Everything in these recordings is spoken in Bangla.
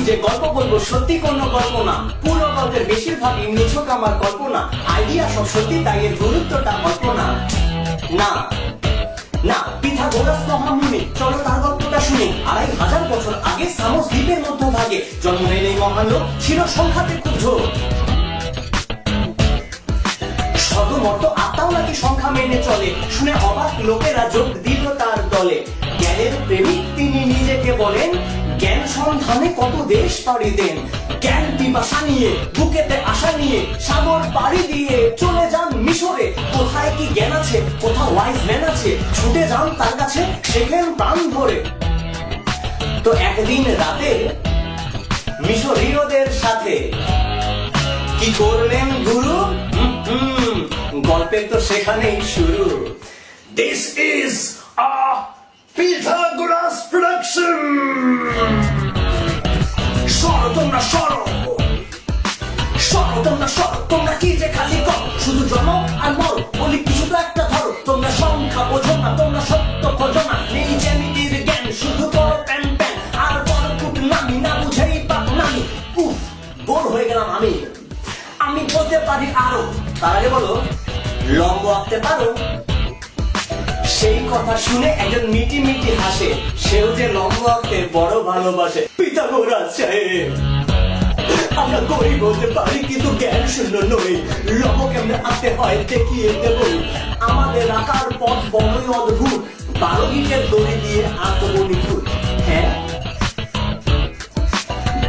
যে গল্প বলবো সত্যি কোনো গল্প না, পুরো গল্পের বেশিরভাগই নিছক আমার কল্পনা। আইডিয়া সব সত্যি, তাই এর গুরুত্বটা অল্প না। না না, পিথাগোরাস মহামুনি, চলো তার গল্পটা শুনি। 2500 বছর আগে সামোস দ্বীপের মধ্যভাগে জন্ম নেন এই মহালোক, ছিল সংখ্যাতে খুব ঝোঁক। সদমর্ত আত্মাও নাকি সংখ্যা মেনে চলে, শুনে অবাক লোকেরা যোগ দিল তার দলে। জ্ঞানের প্রেমিক তিনি নিজেকে বলেন, জ্ঞান সন্ধানে কত দেশ পাড়ি দেন। জ্ঞান পিপাসা নিয়ে, বুকেতে আশা নিয়ে, সাগর পাড়ি দিয়ে চলে যান মিশরে। কোথায় কি জ্ঞান আছে, কোথাও ওয়াইজ ম্যান আছে, ছুটে যান তার কাছে, শেখেন প্রাণ ভরে। তো একদিন রাতে মিশরীয়দের সাথে কি করলেন গুরু? গল্পের তো সেখানেই শুরু। This is a Pythagoras production. সরো তোমরা সরো, সরো তোমরা সরো, তোমরা কি যে খালি করো, শুধু জন্ম আর মরো, বলি কিছু তো একটা ধরো। তোমরা সংখ্যা বোঝো না, তোমরা সত্য খোঁজো না, নেই জ্যামিতির জ্ঞান, শুধু করো প্যান প্যান আর বড় কুট নামি, না বুঝেই পাপ নামি। উফ, বোর হয়ে গেলাম আমি। আমি বলতে পারি আরো, তার আগে বলো লম্ব আঁকতে পারো? সেই কথা শুনে একজন মিটি মিটি হাসে, সেও যে লম্ব আঁকতে বড় ভালোবাসে। পিথাগোরাস সাহেব, আমরা করি বলতে পারি কিন্তু জ্ঞান শূন্য নই, লম্ব কেমনে আঁকতে হয় দেখিয়ে দেব। আমাদের আঁকার পথ বড়ই অদ্ভুত, 12 গিটের দড়ি দিয়ে আঁকবো নিখুঁত। হ্যাঁ,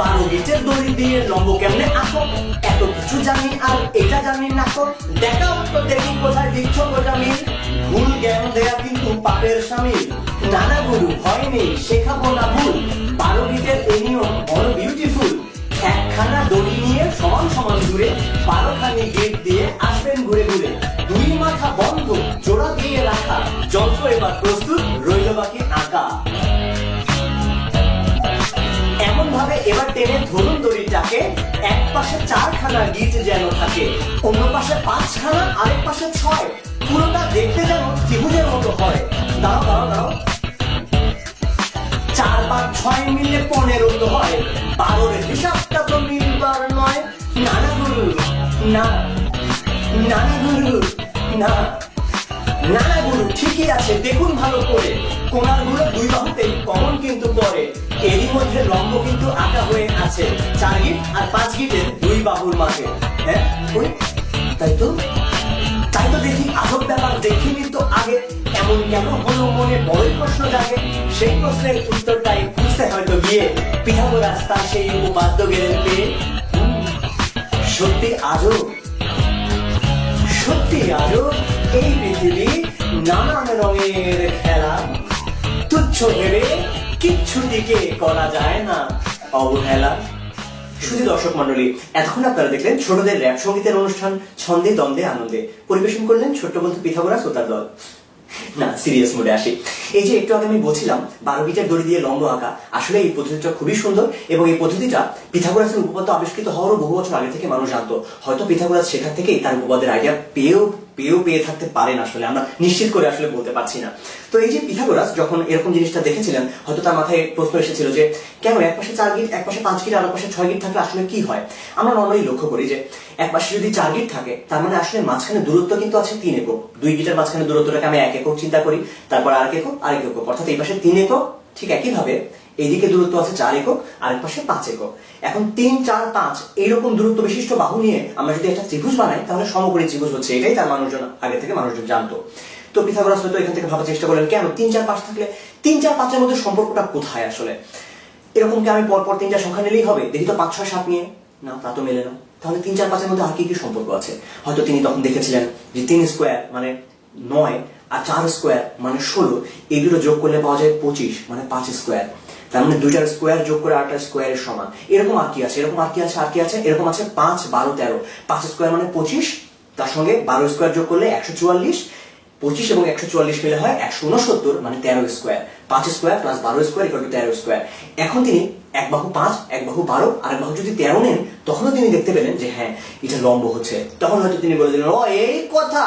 12 গিটের দড়ি দিয়ে লম্ব কেমনে আঁকো, এত কিছু জানি আর এটা জানি না তো। দেখাও তো দেখি কোথায় দিচ্ছ গোজামিল, ভুল জ্ঞান দেয়া কিন্তু পাপের শামিল। নানা গুরু ভয় নেই, শেখাবো না ভুল, 12 গিটের এই নিয়ম বড় বিউটিফুল। একখানা দড়ি নিয়ে সমান সমান ঘুরে, 12খানি গেট দিয়ে আসবেন ঘুরে ঘুরে। দুই মাথা বন্ধ, জোড়া দিয়ে রাখা, যন্ত্র এবার প্রস্তুত, রইল বাকি আঁকা। এমন ভাবে এবার টেনে ধরুন দড়িটাকে, এক পাশে 4খানা গিট যেন থাকে, অন্য পাশে 5খানা, আরেক পাশে 6, পুরোটা দেখতে যেন ত্রিভুজের মতো হয়। দাঁড়াও দাঁড়াও দাঁড়াও, 4 5 6 মিলে 15 তো হয়, 12-এর হিসাবটা তো মিলবার নয়। নানা গুরু না, নানা গুরু না, নানা গুরু ঠিকই আছে, দেখুন ভালো করে, কোণার গুলো 2 বাহুতে কমন কিন্তু পড়ে। এরই মধ্যে লম্ব কিন্তু আঁকা হয়ে আছে, 4 গিট আর 5 গিটের 2 বাহুর মাঝে। হ্যাঁ ওই তাই তো, তাই তো দেখি আজব ব্যাপার, দেখিনি তো আগে, এমন কেন হলো মনে বড়ই প্রশ্ন জাগে। সেই প্রশ্নের উত্তরটাই খুঁজতে হয়তো গিয়ে পিথাগোরাস তার সেই উপপাদ্য গেলেন পেয়ে। সত্যি আজব, সত্যি আজব এই পৃথিবী, নানান রঙের খেলা, তুচ্ছ ভেবে কিচ্ছুটিকে করা যায় না অবহেলা। শুধু দর্শক মন্ডলী, এতক্ষণ আপনারা দেখলেন ছোটদের র‍্যাপ সঙ্গীতের অনুষ্ঠান ছন্দে দ্বন্দ্বে আনন্দে। পরিবেশন করলেন ছোট্ট বন্ধু পিথাগোরাস ও তার দল। না, সিরিয়াস মোডে আসি। এই যে একটু আগে আমি বলছিলাম 12 গিটের দড়ি দিয়ে লম্ব আঁকা, আসলে এই পদ্ধতিটা খুবই সুন্দর, এবং এই পদ্ধতিটা পিথাগোরাসের উপপাদ্য আবিষ্কৃত হওয়ারও বহু বছর আগে থেকে মানুষ জানতো। হয়তো পিথাগোরাস সেখান থেকেই তার উপপাদ্যের আইডিয়া পেয়ে থাকতে পারেন, আসলে আমরা নিশ্চিত করে আসলে বলতে পারছি না। তো এই যে পিথাগোরাস যখন এরকম জিনিসটা দেখেছিলেন, হয়তো তার মাথায় প্রশ্ন এসেছিল যে কেন এক পাশে 4 গিট, এক পাশে 5 গিট, আর এক পাশে 6 গিট থাকলে আসলে কি হয়। আমরা নর্মালি লক্ষ্য করি যে এক পাশে যদি 4 গিট থাকে, তার মানে আসলে মাঝখানে দূরত্ব কিন্তু আছে 3 একক। 2 গিটের মাঝখানে দূরত্বটাকে আমি 1 একক চিন্তা করি, তারপর আরেক একক, আরেক একক, অর্থাৎ এই পাশে 3 একক। ঠিক একই ভাবে এইদিকে দূরত্ব আছে 4 একক, আরেক পাশে 5 একক। এখন 3 4 5 এইরকম দূরত্ব বিশিষ্ট বাহু নিয়ে আমরা যদি একটা ত্রিভুজ বানাই, তাহলে সমকোণী ত্রিভুজ হচ্ছে, এটাই তার মানুষজন আগে থেকে মানুষজন জানতো। তো পিথাগোরাস হয়তো এখান থেকে ভাবার চেষ্টা করলেন কেন 3 4 5 থাকলে 3 4 5 এর মধ্যে সম্পর্কটা কোথায় আসলে। এরকম কি আমি পরপর 3টা সংখ্যা নিলেই হবে, দেখি তো 5 6 7 নিয়ে, না তা তো মেলে না। তাহলে 3 4 5 এর মধ্যে আর কি কি সম্পর্ক আছে। হয়তো তিনি তখন দেখেছিলেন যে 3 স্কয়ার মানে 9 আর 4 স্কয়ার মানে 16, এই দুটো যোগ করলে পাওয়া যায় 25 মানে 5 স্কয়ার। তার মানে 2টার স্কয়ার যোগ করে 8টা স্কয়ারের সমান। এরকম আর কি আছে, এরকম আর কি আছে, আর কি আছে, এরকম আছে 5 12 13, 5 স্কয়ার মানে 25, তার সঙ্গে 12 স্কয়ার যোগ করলে 144, 25 এবং 144 মিলে হয় 169 মানে 13 square. 5 square plus 12 square equal to 13 square. এখন তিনি এক বাহু 5, এক বাহু 12, আর এক বাহু যদি 13 নেন, তখনও তিনি দেখতে পেলেন যে হ্যাঁ এটা লম্ব হচ্ছে। তখন হয়তো তিনি বলে দিলেন, ও এই কথা,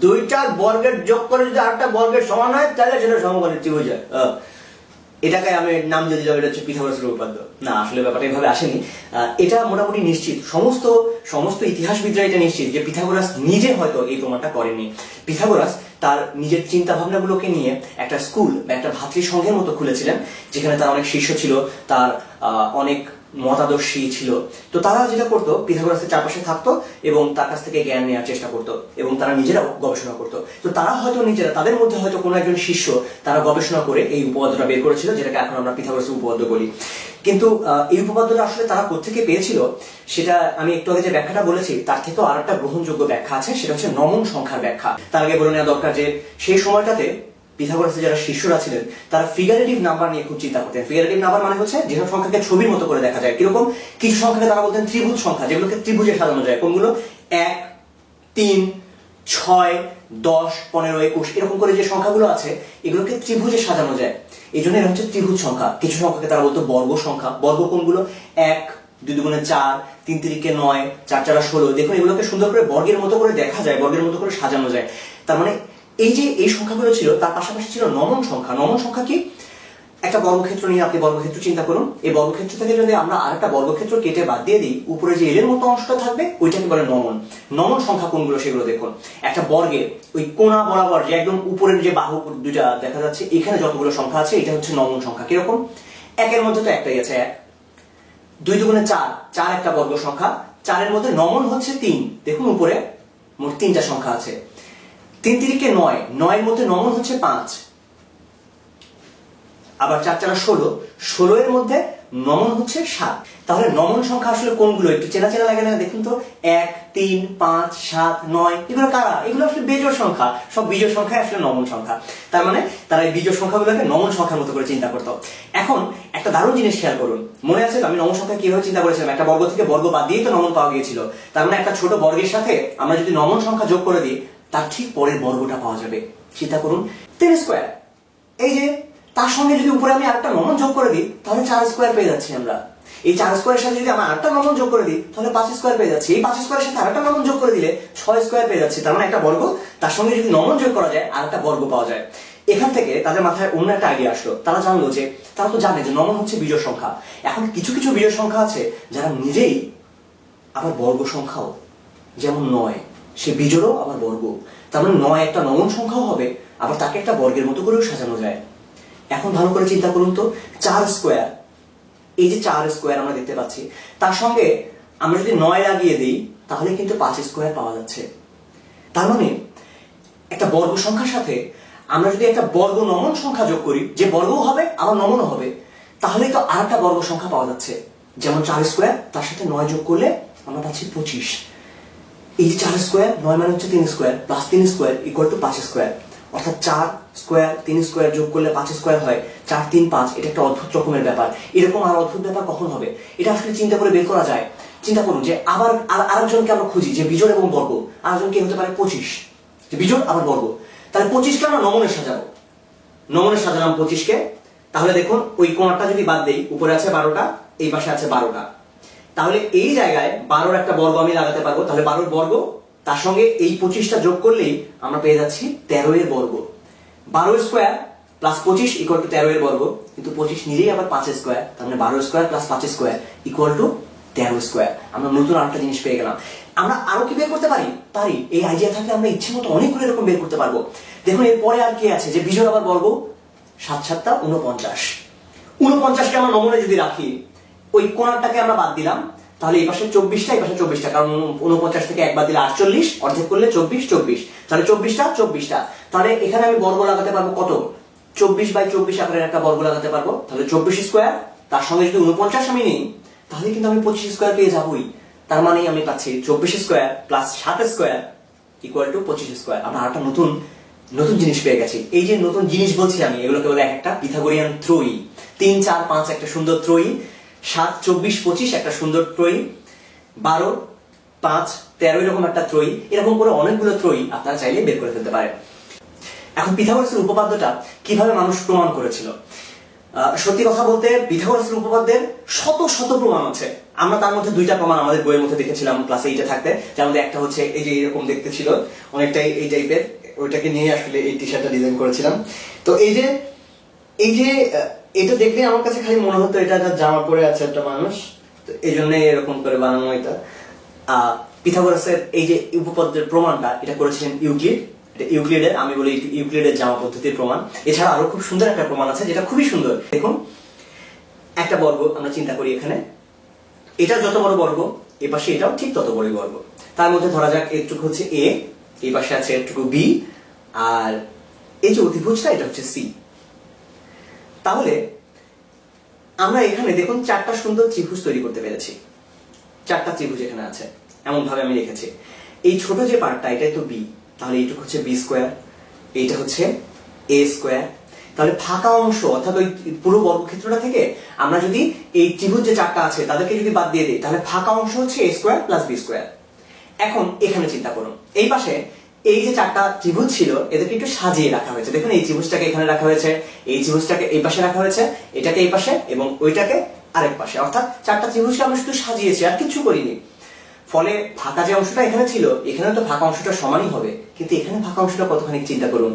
2টার বর্গের যোগ করে যদি 8টা বর্গের সমান হয়, তাহলে সেটা সমকোণী ত্রিভুজ হয়। এটাকে আমি নাম দিয়ে দিলাম এটা হচ্ছে পিথাগোরাসের উপপাদ্য। না, আসলে ব্যাপারটা এভাবে আসেনি। এটা মোটামুটি নিশ্চিত, সমস্ত ইতিহাসবিদরা এটা নিশ্চিত যে পিথাগোরাস নিজে হয়তো এই প্রমাণটা করেনি। পিথাগোরাস তার নিজের চিন্তা ভাবনাগুলোকে নিয়ে একটা স্কুল বা একটা ভাতৃসংঘের মতো খুলেছিলেন, যেখানে তার অনেক শিষ্য ছিল, তার অনেক মতাদর্শী ছিল। তো তারা যেটা করতো, পিথাগোরাসের চারপাশে থাকতো এবং তার কাছ থেকে জ্ঞান নেওয়ার চেষ্টা করতো এবং তারা নিজেরাও গবেষণা করতো। তো তারা হয়তো নিজেরা, তাদের মধ্যে হয়তো কোনো একজন শিষ্য তারা গবেষণা করে এই উপপাদ্যটা বের করেছিল, যেটাকে এখন আমরা পিথাগোরাসের উপপাদ্য বলি। কিন্তু এই উপপাদ্যটা আসলে তারা কোত্থেকে পেয়েছিল সেটা আমি একটু আগে যে ব্যাখ্যাটা বলেছি তার থেকেও আর একটা গ্রহণযোগ্য ব্যাখ্যা আছে, সেটা হচ্ছে নমন সংখ্যার ব্যাখ্যা। তার আগে বলে নেওয়া দরকার যে সেই সময়টাতে পিথাগোরাসের যারা শিষ্যরা ছিলেন তারা ফিগারেটিভ নাম্বার নিয়ে খুব চিন্তা করতেন। ফিগারেটিভ নাম্বার মানে হচ্ছে যেসব সংখ্যাকে ছবির মতো করে দেখা যায়। কিরকম? কিছু সংখ্যাকে তারা বলতেন ত্রিভুজ সংখ্যা, যেগুলোকে ত্রিভুজে সাজানো যায়। কোনগুলো? 1, 3, 6, 10, 15, 21 এরকম করে যে সংখ্যাগুলো আছে এগুলোকে ত্রিভুজে সাজানো যায়, এই জন্য এরা হচ্ছে ত্রিভুজ সংখ্যা। কিছু সংখ্যাকে তারা বলতো বর্গ সংখ্যা। বর্গ কোনগুলো? 1, 2 দুগুণে 4, 3 তিরিকে 9, 4 চারা 16। দেখুন এগুলোকে সুন্দর করে বর্গের মতো করে দেখা যায়, বর্গের মতো করে সাজানো যায়। তার মানে এই যে এই সংখ্যাগুলো ছিল তার পাশাপাশি ছিল নমন সংখ্যা। নমন সংখ্যা কি? একটা বর্গক্ষেত্র নিয়ে আপনি বর্গক্ষেত্র চিন্তা করুন। এই বর্গক্ষেত্র থেকে যদি আমরা আরেকটা বর্গক্ষেত্র কেটে বাদ দিয়ে দিই, উপরে যে এলের মতো অংশটা থাকবে ওইটাকে বলে নমন। নমন সংখ্যা কোনগুলো সেগুলো দেখুন। একটা বর্গের ওই কোণা বরাবর যে একদম উপরের যে বাহু দুটা দেখা যাচ্ছে, এখানে যতগুলো সংখ্যা আছে এটা হচ্ছে নমন সংখ্যা। কিরকম? একের মধ্যে তো একটাই আছে, 1। 2 দুগুণে 4, 4 একটা বর্গ সংখ্যা। 4 এর মধ্যে নমন হচ্ছে 3। দেখুন উপরে মোট 3টা সংখ্যা আছে। 3 তিরিকে 9, 9 এর মধ্যে নমন হচ্ছে 5। আবার 4 চারা 16, 16 এর মধ্যে নমন হচ্ছে 7। তাহলে নমন সংখ্যা আসলে কোনগুলো একটু চেনা চেনা লাগে না? দেখুন তো, 1, 3, 5, 7, 9 এগুলো কারা? এগুলো আসলে বেজোড় সংখ্যা। সব বিজোড় সংখ্যা আসলে নমন সংখ্যা। তার মানে তারা এই বিজোড় সংখ্যাগুলোকে নমন সংখ্যার মতো করে চিন্তা করতো। এখন একটা দারুণ জিনিস খেয়াল করুন, মনে আছে আমি নমন সংখ্যা কিভাবে চিন্তা করেছিলাম? একটা বর্গ থেকে বর্গ বাদ দিয়েই তো নমন পাওয়া গিয়েছিল। তার মানে একটা ছোট বর্গের সাথে আমরা যদি নমন সংখ্যা যোগ করে দিই তার ঠিক পরের বর্গটা পাওয়া যাবে। চিন্তা করুন, 3 স্কোয়ার। এই যে তার সঙ্গে যদি উপরে আমি আরেকটা নমন যোগ করে দিই তাহলে 4 স্কোয়ার পেয়ে যাচ্ছি আমরা। এই 4 স্কোয়ারের সাথে যদি আমি আরেকটা নমন যোগ করে দিই তাহলে 5 স্কোয়ার পেয়ে যাচ্ছি। এই 5 স্কোয়ারের সাথে আরেকটা নমন যোগ করে দিলে 6 স্কোয়ার পেয়ে যাচ্ছি। তার মানে একটা বর্গ, তার সঙ্গে যদি নমন যোগ করা যায় আরেকটা বর্গ পাওয়া যায়। এখান থেকে তাদের মাথায় অন্য একটা আইডিয়া আসলো। তারা জানলো যে, তারা তো জানে যে নমন হচ্ছে বিজোড় সংখ্যা। এখন কিছু কিছু বিজোড় সংখ্যা আছে যারা নিজেই আবার বর্গ সংখ্যাও, যেমন 9, সে বিজোড়ও আবার বর্গ। তার মানে 9 একটা নমন সংখ্যাও হবে, আবার তাকে একটা বর্গের মতো করেও সাজানো যায়। এখন ভালো করে চিন্তা করুন তো, 4 স্কোয়ার, এই যে 4 স্কোয়ার আমরা দেখতে পাচ্ছি, তার সঙ্গে আমরা যদি 9 লাগিয়ে দিই তাহলে কিন্তু 5 স্কোয়ার পাওয়া যাচ্ছে। তার মানে একটা বর্গ সংখ্যার সাথে আমরা যদি একটা বর্গ নমন সংখ্যা যোগ করি, যে বর্গও হবে আবার নমনও হবে, তাহলে তো আর একটা বর্গ সংখ্যা পাওয়া যাচ্ছে। যেমন 4 স্কোয়ার, তার সাথে 9 যোগ করলে আমরা পাচ্ছি 25। এই যে 4 স্কোয়ার, 9 মানে হচ্ছে 3 square, plus 3 square equal to 5 square. অর্থাৎ 4 স্কোয়ার 3 স্কোয়ার যোগ করলে 5 স্কোয়ার হয়। 4, 3, 5, এটা একটা অদ্ভুত রকমের ব্যাপার। এরকম আর অদ্ভুত ব্যাপার কখন হবে? এটা আসলে চিন্তা করে বের করা যায়। চিন্তা করুন যে আবার আরেকজনকে আমরা খুঁজি যে বিজোড় এবং বর্গ। আরেকজন কে হতে পারে? 25, যে বিজোড় আবার বর্গ। তাহলে 25কে আমরা নমনে সাজাবো। নমনে সাজালাম 25কে। তাহলে দেখুন ওই কোণাটা যদি বাদ দেই, উপরে আছে 12টা, এই পাশে আছে 12টা। তাহলে এই জায়গায় 12 একটা বর্গ আমি লাগাতে পারবো। তাহলে 12 বর্গ, তার সঙ্গে এই 25টা যোগ করলেই আমরা পেয়ে যাচ্ছি 13 এর বর্গ। 12 স্কোয়ার প্লাস 25 ইকুয়াল টু 13 এর বর্গ। কিন্তু 25 নিজেই আবার 5 স্কোয়ার, তার মানে 12 square plus 5 square equal to 13 square. আমরা নতুন আরেকটা জিনিস পেয়ে গেলাম। আমরা আরো কি বের করতে পারি? এই আইডিয়া থাকলে আমরা ইচ্ছে মতো অনেকগুলো এরকম বের করতে পারবো। দেখুন এরপরে আর কি আছে, যে বিজোড় আবার বর্গ। 7 7 49। 49কে আমরা নমনে যদি রাখি, ওই কোণাটাকে আমরা বাদ দিলাম, তাহলে এই পাশে 24টা, এই পাশে 24টা, কারণ 49 থেকে 1 বাদ দিলে 48, অর্ধেক করলে 24, 24, তাহলে 24টা। তাহলে এখানে আমি বর্গ লাগাতে পারবো কত? 24/24 আকারের একটা বর্গ লাগাতে পারবো। তাহলে 24 স্কোয়ার, তার সঙ্গে যদি 49 আমি নিই তাহলে কিন্তু আমি 25 স্কোয়ার পেয়ে যাবোই। তার মানে আমি পাচ্ছি 24 square plus 7 square equal to 25 square. আমরা একটা নতুন জিনিস পেয়ে গেছি। এই যে নতুন জিনিস বলছি আমি, এগুলোকে বলে একটা পিথাগোরিয়ান ত্রয়ী। 3, 4, 5 একটা সুন্দর ত্রয়ী, 7, 24, 25 একটা সুন্দর ত্রয়ী, 12, 5, 13 এরকম একটা ত্রয়ী। এরকম করে অনেকগুলো ত্রয়ী আপনারা চাইলে বের করে ফেলতে পারেন। এখন পিথাগোরাসের উপপাদ্যটা কিভাবে মানুষ প্রমাণ করেছিল? সত্যি কথা বলতে পিথাগোরাসের উপপাদ্যের শত শত প্রমাণ আছে। আমরা তার মধ্যে 2টা প্রমাণ আমাদের বইয়ের মধ্যে দেখেছিলাম ক্লাস 8-এ থাকতে। যার মধ্যে একটা হচ্ছে এই যে এরকম দেখতে ছিল, অনেকটাই এই টাইপের, ওইটাকে নিয়ে আসলে এই টি শার্টটা ডিজাইন করেছিলাম। তো এই যে এটা দেখলে আমার কাছে খালি মনে হতো এটা একটা জামা পরে আছে একটা মানুষ, তো এই জন্য এরকম করে বানানো এটা। পিথাগোরাসের এই যে উপপাদ্যের প্রমাণটা এটা করেছিলেন ইউক্লিড। এটা ইউক্লিডের, আমি বলি ইউক্লিডের জামা পদ্ধতির প্রমাণ। এছাড়া আরো খুব সুন্দর একটা প্রমাণ আছে যেটা খুবই সুন্দর। দেখুন, একটা বর্গ আমরা চিন্তা করি এখানে, এটা যত বড় বর্গ এই পাশে এটাও ঠিক তত বড় বর্গ। তার মধ্যে ধরা যাক এটুকু হচ্ছে এ, এই পাশে আছে এটুকু বি, আর এই যে অতিভুজটা এটা হচ্ছে সি। তাহলে আমরা এখানে দেখুন চারটা সুন্দর ত্রিভুজ তৈরি করতে পেরেছি। চারটা ত্রিভুজ এখানে আছে, এমন ভাবে আমি রেখেছি। এই ছোট যে পার্টটা এটাই তো বি, তাহলে এইটুকু হচ্ছে বি স্কোয়ার, এইটা হচ্ছে এ স্কোয়ার। তাহলে ফাঁকা অংশ অর্থাৎ ওই পুরো বর্গক্ষেত্রটা থেকে আমরা যদি এই ত্রিভুজ যে চারটা আছে তাদেরকে যদি বাদ দিয়ে দিই, তাহলে ফাঁকা অংশ হচ্ছে এ স্কোয়ার প্লাস বি স্কোয়ার। এখন এখানে চিন্তা করুন, এই পাশে এই যে চারটা ত্রিভুজ ছিল এদেরকে একটু সাজিয়ে রাখা হয়েছে। দেখুন, এই ত্রিভুজটাকে এখানে রাখা হয়েছে, এই ত্রিভুজটাকে এই পাশে রাখা হয়েছে, এটাকে এই পাশে এবং ওইটাকে আরেক পাশে। অর্থাৎ চারটা ত্রিভুজকে আমরা শুধু সাজিয়েছি আর কিছু করিনি। ফলে ফাঁকা যে অংশটা এখানে ছিল, এখানে তো ফাঁকা অংশটা সমানই হবে, কিন্তু এখানে ফাঁকা অংশটা কতখানি চিন্তা করুন।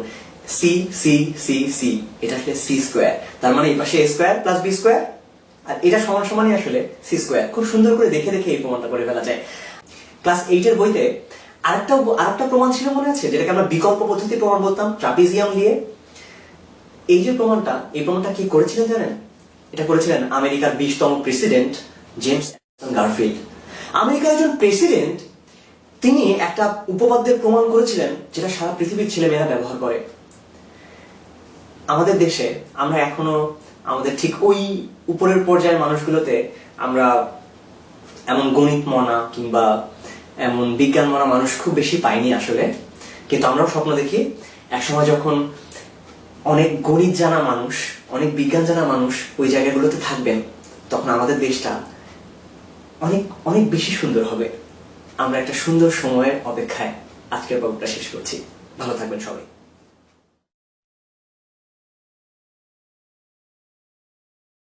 সি সি সি সি, এটা আসলে সি স্কোয়ার। তার মানে এই পাশে এ স্কোয়ার প্লাস বি স্কোয়ার, আর এটা সমান সমানই আসলে সি স্কোয়ার। খুব সুন্দর করে দেখে দেখে এই প্রমাণটা করে ফেলা যায়। ক্লাস 8 এর বইতে আরেকটা প্রমাণ ছিল মনে আছে, যেটাকে আমরা বিকল্প পদ্ধতি প্রমাণ বলতাম, ট্রাপিজিয়াম দিয়ে। এই যে প্রমাণটা, এই প্রমাণটা কি করেছিলেন জানেন? এটা করেছিলেন আমেরিকার 20তম প্রেসিডেন্ট জেমস গারফিল্ড। আমেরিকার একজন প্রেসিডেন্ট, তিনি একটা উপপাদ্যের প্রমাণ করেছিলেন যেটা সারা পৃথিবীর ছেলেমেয়েরা ব্যবহার করে। আমাদের দেশে আমরা এখনো আমাদের ঠিক ওই উপরের পর্যায়ের মানুষগুলোতে আমরা এমন গণিত মনা কিংবা এমন বিজ্ঞান মনা মানুষ খুব বেশি পাইনি আসলে। কিন্তু আমরাও স্বপ্ন দেখি একসময় যখন অনেক গণিত জানা মানুষ, অনেক বিজ্ঞান জানা মানুষ ওই জায়গাগুলোতে থাকবেন, তখন আমাদের দেশটা অনেক অনেক বেশি সুন্দর হবে। আমরা একটা সুন্দর সময়ের অপেক্ষায় আজকের পর্বটা শেষ করছি। ভালো থাকবেন সবাই।